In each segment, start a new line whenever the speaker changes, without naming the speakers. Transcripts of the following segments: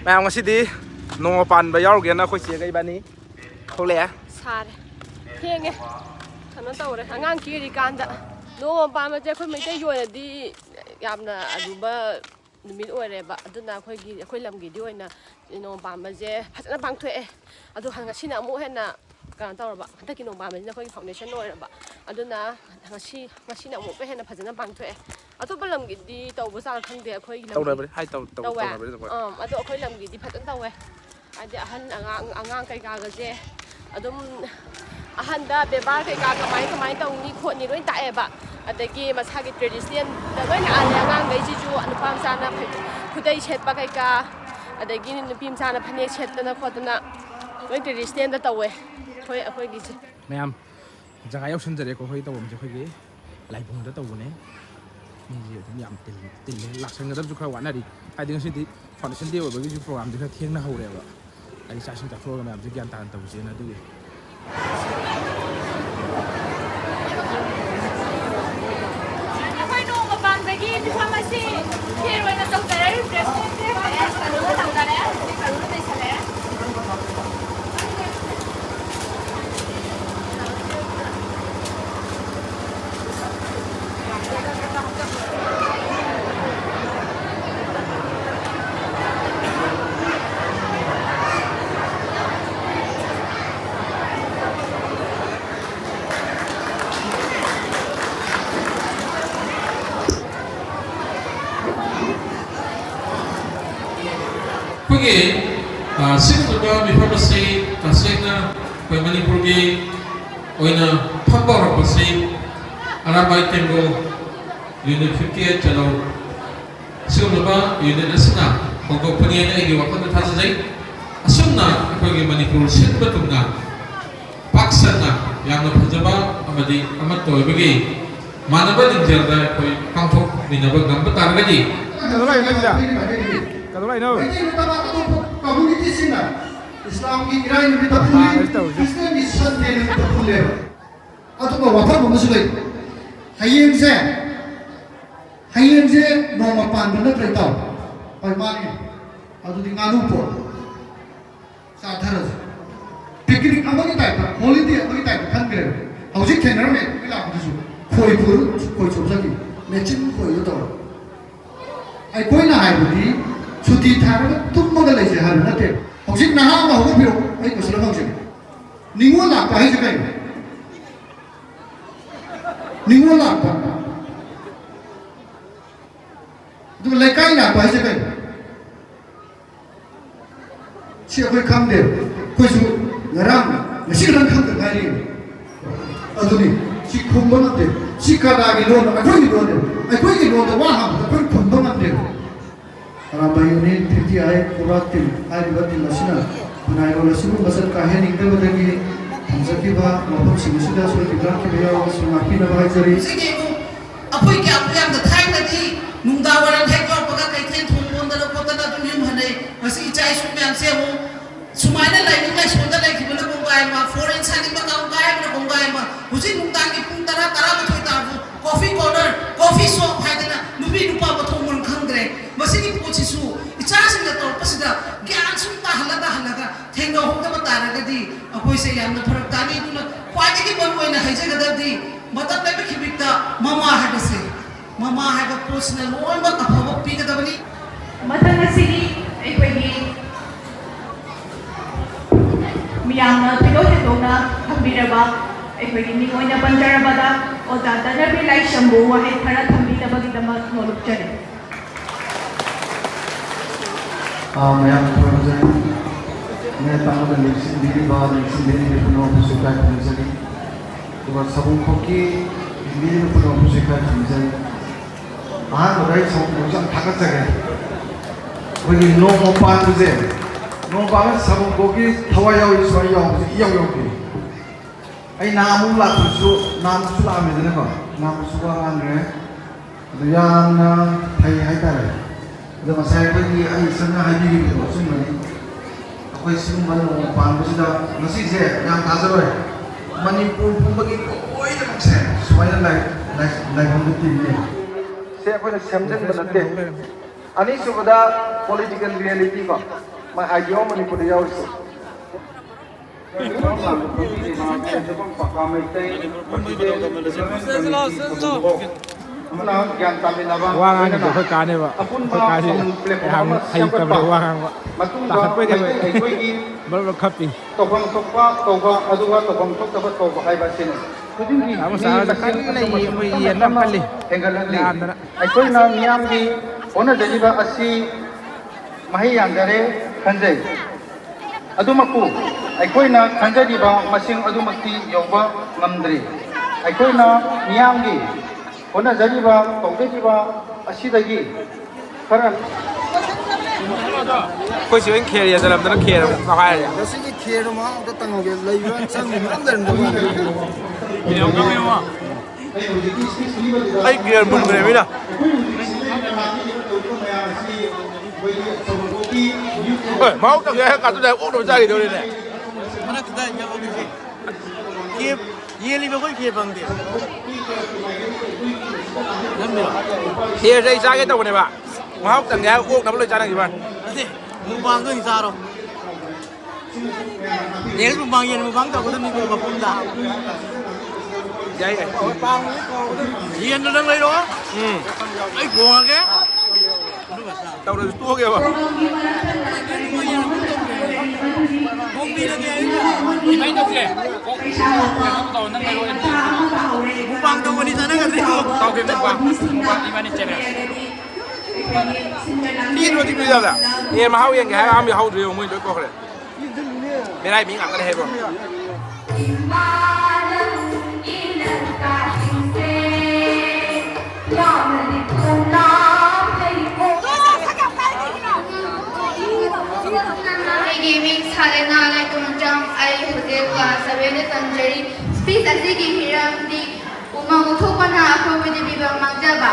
Ma'am नोंग पान यागेना अखोई चेगा इबानी थोले
सारे थेंगे कनो तौरे अगांग किरिकांदा नोंग पान अखोई मैतै योनदी यामना अरुबा नुमित ओइरेबा अदुना अखोई लमगिदी ओइना नोंग पानबजे फजना पांगथोए अदु हंगासिना अमु हेना कनो तौरबा हंतकी नोंग पानबजे अखोई फाउंडेशन ओइरेबा अदुना ngasiना अमु पे हेना फजना पांगथोए अतोप लमगिदी तौबो चा खंगदे अखोई
तौरबरे हाय तौरबरे
अदो अखोई लमगिदी फजना तौवे आदि अहन अंगांग कैकागजे अदुम अहनदा बेबार कैका कमाई तौनी खोनी लोइन ताएबा अदगी मसागी ट्रेडिशनल लोइन आले अंगांग गैजिजु अनुपाम साना खुदै सेटपा कैका अदगी नुपीम साना फने सेटना खोतना लोइन ट्रेडिशनल दा तौवे खोई अखोई गिजे
मैम जगह यौसनजरे को होई तौम जे खोगी लाइफुंग दा तौबने मिजे अदुम याम तिल लाक्संगदब खरा वानारी आदि ngasi फाउंडेशन डे ओबगी प्रोग्राम जे खरा थेंगना हौरेबा आई चासिंग तफ्रोगा मैम जे ज्ञान तान तौजे ना दुगे
अखोई नोंग पानबगी दिफामसी हेरोइना तौदरे रिफ्रेशमेंट करुना तौदरे करुना दैसले
सिंगुबा मिफामसी तसेंगना कोई मणिपुर की ओइना फंबरपसी अराबाई टेंगो यूनिट 58 चलो सिंगुबा यूनिट असना होगोपनी एगी वखन थाजै असुमना कोई मणिपुर सिंबा तुंगा पाक्सना यामना फजबा अमदी अमतोयबगी मानबा निंजरदा कोई कांथोक मिनबा गंबा तारगदी
community sina Islam ki irai ni ta phule Christian ni Sunday ni ta phule atu ko wafam mo sulai hayeng je no ma pan ban na tau pai mani atu di nganu po sa thara picnic amagi type holiday amagi type khan gre hauji thenar me ila ko su khoi pur khoi chobsaki mechin khoi to ai koi na hai budi छुट्टी थार तुम मगर ले जाए हर नटे हौजिक नहा मा हो बिरो आई को सलम हौजिक निंगो ला का है जगह निंगो ला का दु लेकाई ला का है जगह छि कोई काम दे कोई सु नराम नसी रंग खम दे गाली अदुनी छि खुम बनते छि का दागी लोन अखोई लोन वा हम कोई खुम बनते Ramayuni titi ay kuratil ay batil asina punai rola sibu basal kahen ingde badagi hamzaki ba mabam simusida so tikran ke biya wa sunapi na bahai jari
apoi ke apyam da thai na di nungda waran thai ko paga kai then thong bon da ko ta da dum yum hane masi chai su me amse mo sumaina lai ni lai so da lai ki bula ko gai ma foreign sani ba ka gai na ko gai ma huji nungda ki pung tara tara ma thoi ta bu coffee corner coffee shop hai da na nubi nupa ba thong mon khang dre masi ki pochi su icha sing da tor pasida gyan sum ta halaga thenga hong da ta ra di apoi se yam na pharak ta ni tu na kwai ki bon oina hai jaga da di matab lai ki bikta mama ha da se mama ha ga personal all ba ka phaba pi ka da bani
मथंग सिगी अखोई मियामना थिलो थिलोना थंबिरबा अखोई निगोइना पंजरबदा ओजा दनबी लाई शंभु वहे खरा थंबिदबगिदमक नोलुकचरे
ma'am project मैं तामद लिखिन दिली बा लिखिन दिली पुनो सुका खंजली तो सबु खोकी दिली पुनो सुका खंजली राइट सब मुझे थाका जगह वही नो मोपान तुझे नो बाबा सब खोकी थवा याव इसवा याव की आई नाम लाखुसु नाम सुला में देने को नाम सुला आने दुयान हाई तारे जब saya pergi ai sana haji gitu sebenarnya aku isim mana pan sudah masih saya yang kasar Manipur pun begitu oi dah saya supaya like untuk ini saya pun semjen berarti ani sudah political reality kok ꯃꯥ ꯍꯥꯏꯕꯤꯌꯣ ꯃꯅꯤꯄꯨꯔꯗ ꯌꯥꯎꯔꯤꯁꯦ
Wangan itu kau ni ba, kau kasi yang hay kabel wangan ba. Tak apa je, baru kapi. Kamu sahaja kan lagi yang enam kali.
Aikoina miyamgi ona deriba asi mahi yandare khanjai adumaku aikoina khanjariba masing adumakti yoba ngamdri aikoina miyamgi ona deriba tawderiba asidagi khara
Kau sih yang kiri aja dalam dalam kiri, apa aja.
Dasarnya kira mah, kita tengok ke layuan sang mana dan mana.
Ini orang kami mah. Ay kiri pun boleh bila. Mau tak ya kat tu dah orang cari tu ni.
Mana kita yang orang ni? Kira, ye lebih kau kira bang dia.
Kiri saya cari tu ni ba. Mau tak ya orang nak boleh cari gimana?
Nanti, mubang tu insya Allah. Yang mubang yang mubang tak kau tu ni kau bapun dah.
Jadi,
Yang tu dah lagi doa. Ay, buang ke?
tahu dah tu ke apa? Ibain tu ke? Tahu nang lalu ni.
Mubang tu kau di sana kan?
Tahu ke mubang? Ibain ni channel. Ni tu di mana dah? Ni mahau yang kaya kami hau tu yang mui tu kau ke? Berai mingat kan hebo.
Gaming Salena like Tunjang I Hotel Savena Tanjari Speak as the Hiram di Umamutopana Ako with the Biba Magdaba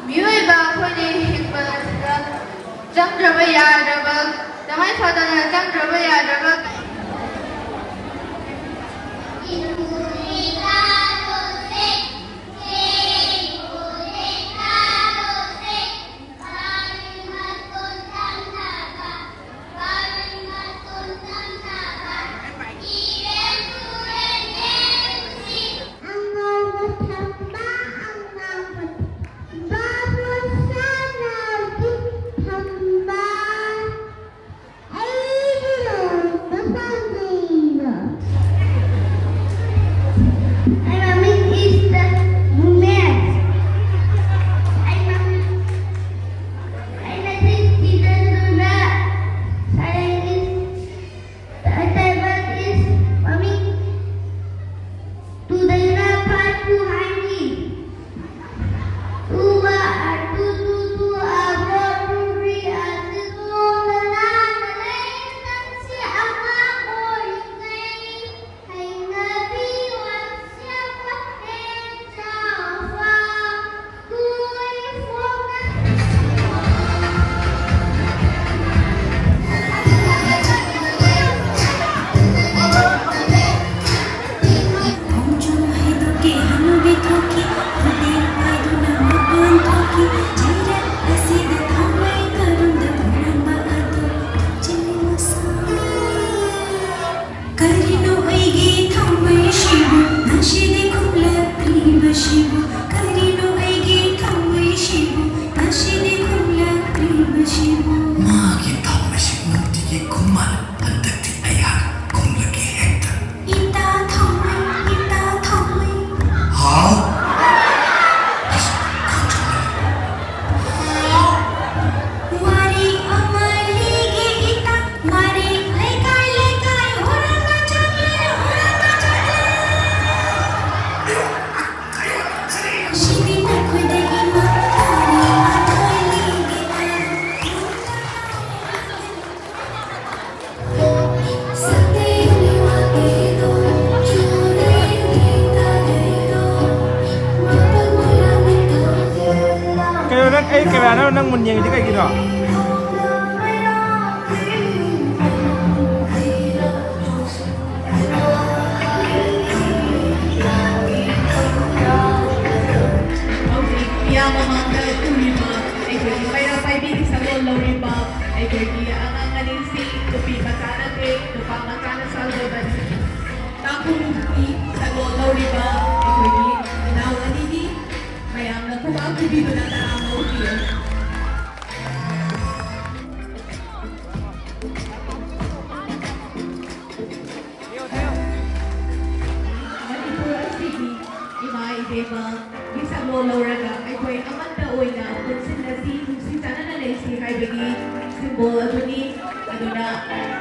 Muiba Pony Hippa Jump Drabba Yardaba The my father Jump Drabba Yardaba
Kaya nang munyeng di kayak gitu.
ꯑꯩꯈꯣꯏꯒꯤ ꯑꯉꯥꯡ ꯑꯅꯤꯁꯤ ꯅꯨꯄꯤ ꯃꯆꯥ ꯅꯠꯇꯦ ꯅꯨꯄꯥ ꯃꯆꯥꯅ ꯁꯥꯖꯕꯅꯤ ꯇꯥꯡꯈꯨꯜꯒꯤ ꯁꯛꯂꯣꯟ ꯂꯧꯔꯤꯕ ꯑꯩꯈꯣꯏꯒꯤ ꯏꯅꯥꯎ ꯑꯅꯤꯒꯤ ꯃꯌꯥꯝꯅ ꯈꯨꯕꯥꯛ ꯈꯨꯕꯤꯗꯨꯅ ꯇꯔꯥꯝꯅ ꯑꯣꯛꯄꯤꯌꯨ ꯃꯅꯤꯄꯨꯔ ꯑꯁꯤꯒꯤ ꯏꯃꯥ ꯏꯕꯦꯝꯃꯒꯤ ꯁꯛꯂꯣꯟ ꯂꯧꯔꯒ ꯑꯩꯈꯣꯏ ꯑꯃꯠꯇ ꯑꯣꯏꯅ ꯄꯨꯟꯁꯤꯟꯅꯁꯤ ꯅꯨꯡꯁꯤ ꯆꯥꯟꯅꯅ ꯂꯩꯁꯤ ꯍꯥꯏꯕꯒꯤ ꯁꯤꯝꯕꯣꯜ ꯑꯗꯨꯅꯤ ꯑꯗꯨꯅ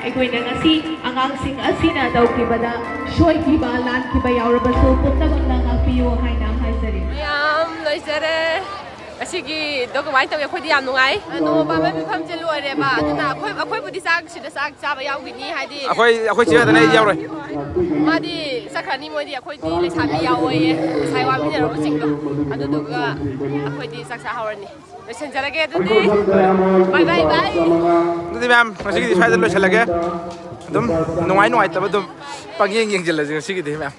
ꯑꯩꯈꯣꯏꯅ ꯉꯁꯤ ꯑꯉꯥꯡꯁꯤꯡ ꯑꯁꯤꯅ ꯇꯧꯈꯤꯕꯗ ꯁꯣꯏꯈꯤꯕ ꯂꯥꯟꯈꯤꯕ ꯌꯥꯎꯔꯕꯁꯨ ꯄꯨꯝꯅꯃꯛꯅ ꯉꯥꯛꯄꯤꯌꯨ ꯍꯥꯏꯅ ꯍꯥꯏꯖꯔꯤ
ꯃꯌꯥꯝ ꯂꯣꯏꯖꯔꯦ ꯑꯁꯤꯒꯤꯗꯣ ꯀꯃꯥꯏꯅ ꯇꯧꯏ ꯑꯩꯈꯣꯏꯗꯤ ꯌꯥꯝ ꯅꯨꯡꯉꯥꯏ ꯅꯣꯡꯃ ꯄꯥꯟꯕ ꯃꯤꯐꯝꯁꯦ ꯂꯣꯏꯔꯦꯕ ꯑꯗꯨꯅ ꯑꯩꯈꯣꯏꯕꯨꯗꯤ ꯁꯤꯗ ꯆꯥꯛ ꯆꯥꯕ ꯌꯥꯎꯈꯤꯅꯤ ꯍꯥꯏꯗꯤ
ꯑꯩꯈꯣꯏ ꯆꯦꯗꯅ ꯑꯩ ꯌꯥꯎꯔꯣꯏ
ꯃꯥꯗꯤ ꯆꯠꯈ꯭ꯔꯅꯤ ꯃꯣꯏꯗꯤ ꯑꯩꯈꯣꯏꯗꯤ ꯂꯩꯁꯥꯕꯤ ꯌꯥꯎꯋꯦꯌꯦ ꯉꯁꯥꯏ ꯋꯥꯃꯤꯟꯅꯔꯨꯕꯁꯤꯡꯗꯣ ꯑꯗꯨꯗꯨꯒ ꯑꯩꯈꯣꯏꯗꯤ ꯆꯥꯛ ꯆꯥꯍꯧꯔꯅꯤ ꯂꯣꯏꯁꯤꯟꯖꯔꯒꯦ ꯑꯗꯨꯗꯤ ꯕꯥꯏ ꯕꯥꯏ ꯕꯥꯏ
ꯑꯗꯨꯗꯤ ꯃꯌꯥꯝ ꯉꯁꯤꯒꯤꯗꯤ ꯁ꯭ꯋꯥꯏꯗ ꯂꯣꯏꯁꯤꯜꯂꯒꯦ ꯑꯗꯨꯝ ꯅꯨꯡꯉꯥꯏꯇꯕ ꯑꯗꯨꯝ ꯄꯪꯌꯦꯡ ꯌꯦꯡꯁꯤꯜꯂꯁꯤ ꯉꯁꯤꯒꯤꯗꯤ ꯃꯌꯥꯝ